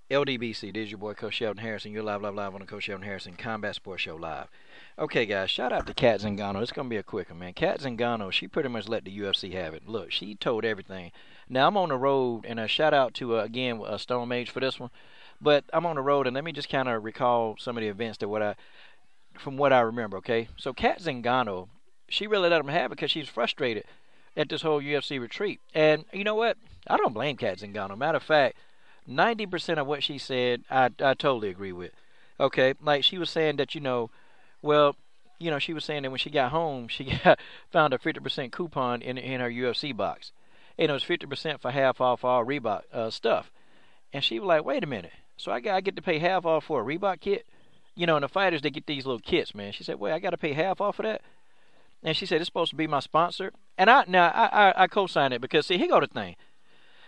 LDBC, this is your boy Coach Sheldon Harrison. You're live on the Coach Sheldon Harrison Combat Sports Show live. Okay, guys, shout out to Kat Zingano. It's gonna be a quick one, man. Kat Zingano, she pretty much let the UFC have it. Look, she told everything. Now I'm on the road, and a shout out to again Stone Mage for this one. But I'm on the road, and let me just kind of recall some of the events from what I remember. Okay, so Kat Zingano, she really let them have it because she's frustrated at this whole UFC retreat. And you know what? I don't blame Kat Zingano. Matter of fact, 90% of what she said, I totally agree with. Okay, like she was saying that, well, she was saying that when she got home, found a 50% coupon in her UFC box. And it was 50% for half off all Reebok stuff. And she was like, wait a minute. So I get to pay half off for a Reebok kit? And the fighters, they get these little kits, man. She said, wait, I got to pay half off of that? And she said, it's supposed to be my sponsor. And I co-signed it because, see, here go the thing.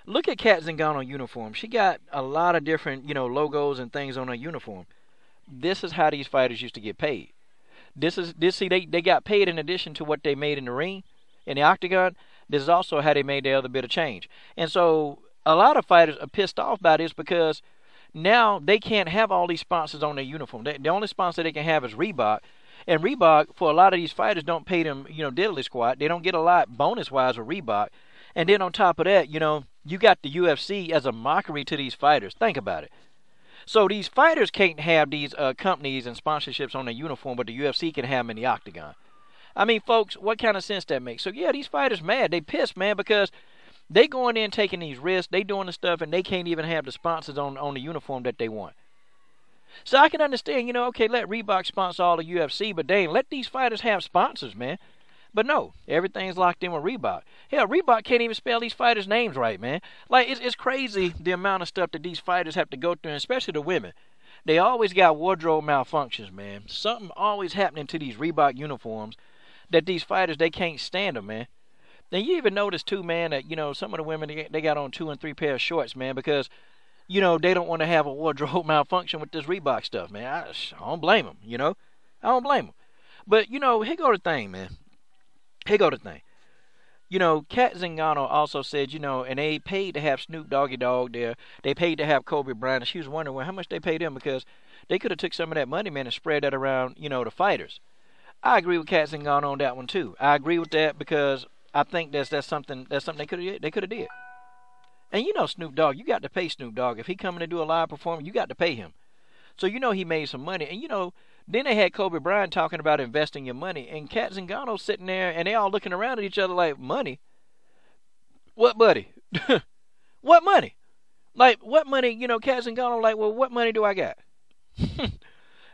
Look at Kat Zingano uniform. She got a lot of different, logos and things on her uniform. This is how these fighters used to get paid. They got paid in addition to what they made in the ring, in the octagon. This is also how they made their other bit of change. And so a lot of fighters are pissed off by this because now they can't have all these sponsors on their uniform. The only sponsor they can have is Reebok. And Reebok, for a lot of these fighters, don't pay them, diddly squat. They don't get a lot bonus-wise with Reebok. And then on top of that, you got the UFC as a mockery to these fighters. Think about it. So these fighters can't have these companies and sponsorships on their uniform, but the UFC can have them in the octagon. I mean, folks, what kind of sense that makes? So, yeah, these fighters mad. They pissed, man, because they going in taking these risks. They doing the stuff, and they can't even have the sponsors on the uniform that they want. So I can understand, okay, let Reebok sponsor all the UFC, but dang, let these fighters have sponsors, man. But no, everything's locked in with Reebok. Hell, Reebok can't even spell these fighters' names right, man. Like, it's crazy the amount of stuff that these fighters have to go through, and especially the women. They always got wardrobe malfunctions, man. Something always happening to these Reebok uniforms that these fighters, they can't stand them, man. Then you even notice, too, man, that, some of the women, they got on 2 and 3 pair of shorts, man, because, they don't want to have a wardrobe malfunction with this Reebok stuff, man. I don't blame them, I don't blame them. But, here go the thing, man. Here go the thing. Kat Zingano also said, and they paid to have Snoop Doggy Dogg there. They paid to have Kobe Bryant. And she was wondering, well, how much they paid them because they could have took some of that money, man, and spread that around, the fighters. I agree with Kat Zingano on that one, too. I agree with that because I think that's something they could have did. And Snoop Dogg, you got to pay Snoop Dogg. If he coming to do a live performance, you got to pay him. So he made some money. And then they had Kobe Bryant talking about investing your money, and Kat Zingano sitting there, and they all looking around at each other like, money? What money? What money? Like, what money? Kat Zingano like, well, what money do I got?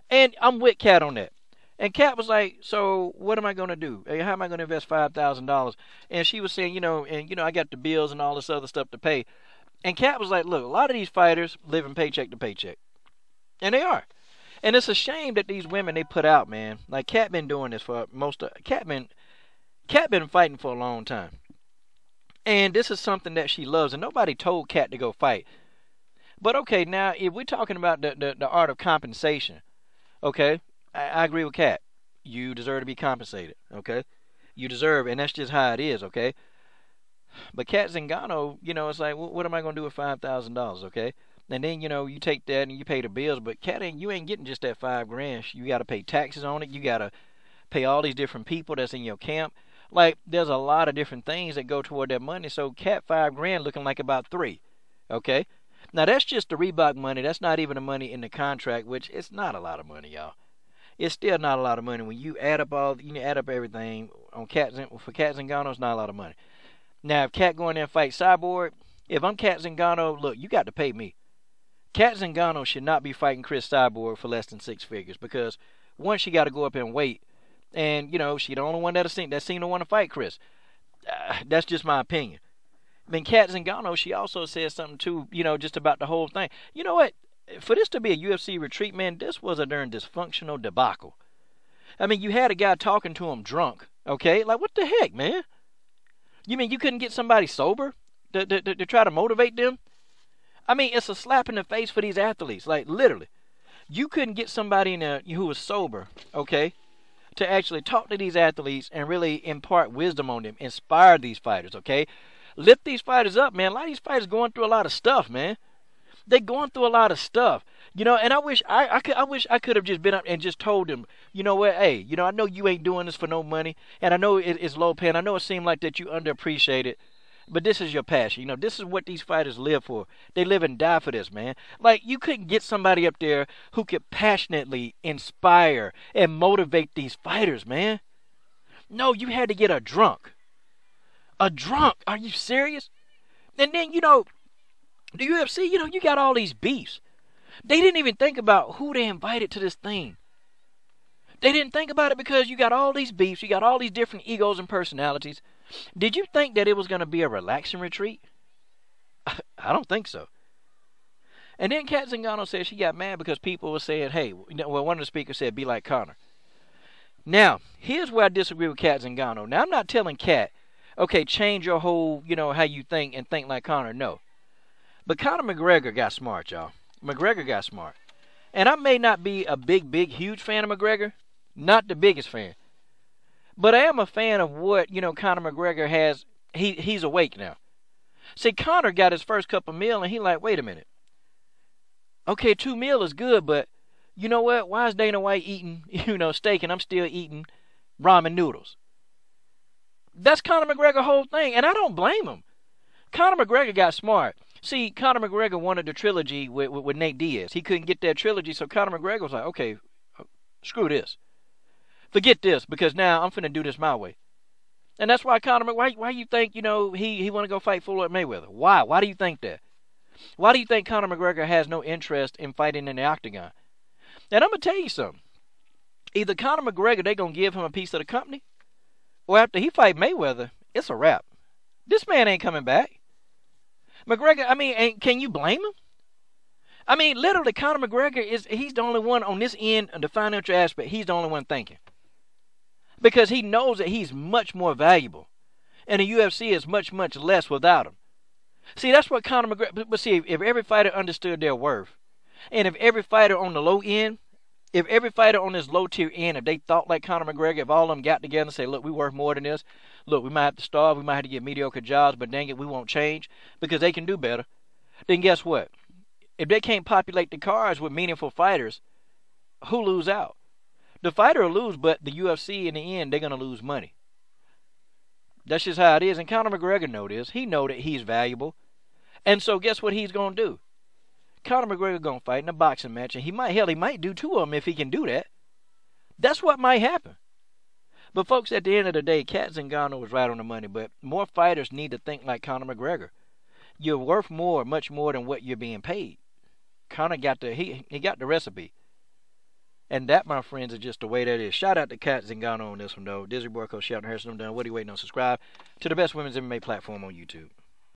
And I'm with Kat on that. And Kat was like, so what am I going to do? How am I going to invest $5,000? And she was saying, I got the bills and all this other stuff to pay. And Kat was like, look, a lot of these fighters living paycheck to paycheck. And they are. And it's a shame that these women they put out, man. Like Kat been doing this for Kat been fighting for a long time. And this is something that she loves, and nobody told Kat to go fight. But okay, now if we're talking about the art of compensation, okay, I agree with Kat. You deserve to be compensated, okay? You deserve, and that's just how it is, okay? But Kat Zingano, it's like, what am I gonna do with $5,000, okay? And then, you take that and you pay the bills, but Kat, you ain't getting just that $5,000. You got to pay taxes on it. You got to pay all these different people that's in your camp. Like, there's a lot of different things that go toward that money. So Kat, $5,000 looking like about $3,000. Okay? Now, that's just the Reebok money. That's not even the money in the contract, which it's not a lot of money, y'all. It's still not a lot of money. When you add up everything on for Kat Zingano, it's not a lot of money. Now, if Kat go in there and fight Cyborg, if I'm Kat Zingano, look, you got to pay me. Kat Zingano should not be fighting Chris Cyborg for less than 6 figures because, one, she got to go up in weight, and, she the only one that seemed to want to fight Chris. That's just my opinion. I mean, Kat Zingano, she also said something, too, just about the whole thing. You know what? For this to be a UFC retreat, man, this was a darn dysfunctional debacle. I mean, you had a guy talking to him drunk, okay? Like, what the heck, man? You mean you couldn't get somebody sober to try to motivate them? I mean, it's a slap in the face for these athletes. Like, literally. You couldn't get somebody in there who was sober, okay, to actually talk to these athletes and really impart wisdom on them, inspire these fighters, okay? Lift these fighters up, man. A lot of these fighters going through a lot of stuff, man. They're going through a lot of stuff, you know. And I wish I could have just been up and just told them, you know what, hey, you know, I know you ain't doing this for no money, and I know it's low paying. I know it seemed like that you underappreciate it, but this is your passion. You know, this is what these fighters live for. They live and die for this, man. Like, you couldn't get somebody up there who could passionately inspire and motivate these fighters, man. No, you had to get a drunk. A drunk? Are you serious? And then, you know, the UFC, you know, you got all these beefs. They didn't even think about who they invited to this thing. They didn't think about it because you got all these beefs, you got all these different egos and personalities. Did you think that it was going to be a relaxing retreat? I don't think so. And then Kat Zingano said she got mad because people were saying, hey, well, one of the speakers said, be like Conor. Now, here's where I disagree with Kat Zingano. Now, I'm not telling Kat, okay, change your whole, you know, how you think and think like Conor. No. But Conor McGregor got smart, y'all. McGregor got smart. And I may not be a big, huge fan of McGregor. Not the biggest fan. But I am a fan of what, you know, Conor McGregor has. He's awake now. See, Conor got his first cup of meal, and he like, wait a minute. Okay, 2 meal is good, but you know what? Why is Dana White eating, you know, steak, and I'm still eating ramen noodles? That's Conor McGregor's whole thing, and I don't blame him. Conor McGregor got smart. See, Conor McGregor wanted the trilogy with Nate Diaz. He couldn't get that trilogy, so Conor McGregor was like, okay, screw this. Forget this, because now I'm finna do this my way. And that's why Conor, why you think, you know, he want to go fight Floyd Mayweather? Why? Why do you think that? Why do you think Conor McGregor has no interest in fighting in the octagon? And I'm going to tell you something. Either Conor McGregor, they going to give him a piece of the company, or after he fight Mayweather, it's a wrap. This man ain't coming back. McGregor, I mean, can you blame him? I mean, literally, Conor McGregor, he's the only one on this end of the financial aspect. He's the only one thinking. Because he knows that he's much more valuable. And the UFC is much, much less without him. See, that's what Conor McGregor... But see, if every fighter understood their worth, and if every fighter on the low end, if every fighter on this low-tier end, if they thought like Conor McGregor, if all of them got together and say, look, we worth more than this. Look, we might have to starve. We might have to get mediocre jobs, but dang it, we won't change because they can do better. Then guess what? If they can't populate the cards with meaningful fighters, who lose out? The fighter will lose, but the UFC in the end, they're going to lose money. That's just how it is. And Conor McGregor know this. He know that he's valuable. And so guess what he's going to do? Conor McGregor going to fight in a boxing match, and he might do 2 of them if he can do that. That's what might happen. But folks, at the end of the day, Kat Zingano was right on the money, but more fighters need to think like Conor McGregor. You're worth more, much more than what you're being paid. Conor got he got the recipe. And that, my friends, is just the way that is. Shout out to Kat Zingano on this one, though. Dizzy Boy, Coach Sheldon Harrison. I'm done. What are you waiting on? Subscribe to the best women's MMA platform on YouTube.